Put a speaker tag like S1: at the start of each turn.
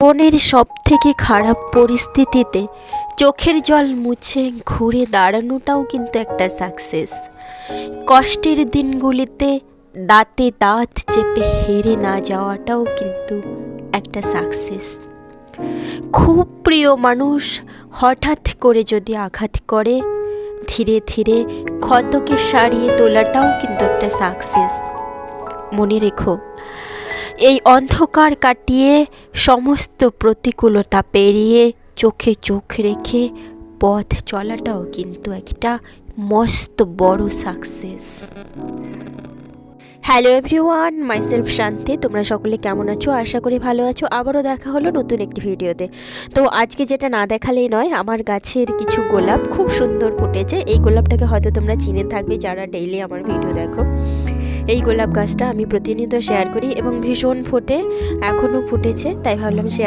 S1: জীবনের সবথেকে খারাপ পরিস্থিতিতে চোখের জল মুছে ঘুরে দাঁড়ানোটাও কিন্তু একটা সাকসেস। কষ্টের দিনগুলিতে দাঁতে দাঁত চেপে হেরে না যাওয়াটাও কিন্তু একটা সাকসেস। খুব প্রিয় মানুষ হঠাৎ করে যদি আঘাত করে, ধীরে ধীরে ক্ষতকে সারিয়ে তোলাটাও কিন্তু একটা সাকসেস। মনে রেখো, এই অন্ধকার কাটিয়ে সমস্ত প্রতিকূলতা পেরিয়ে চোখে চোখ রেখে পথ চলাটাও কিন্তু একটা মস্ত বড় সাকসেস। হ্যালো এভরিওয়ান, মাইসেলফ শান্তি। তোমরা সকলে কেমন আছো? আশা করি ভালো আছো। আবারও দেখা হলো নতুন একটি ভিডিওতে। তো আজকে যেটা না দেখালেই নয়, আমার গাছের কিছু গোলাপ খুব সুন্দর ফুটেছে। এই গোলাপটাকে হয়তো তোমরা চিনে থাকবে যারা ডেইলি আমার ভিডিও দেখো। এই গোলাপ গাছটা আমি প্রতিনিয়ত শেয়ার করি এবং ভীষণ ফোটে, এখনও ফুটেছে, তাই ভাবলাম শেয়ার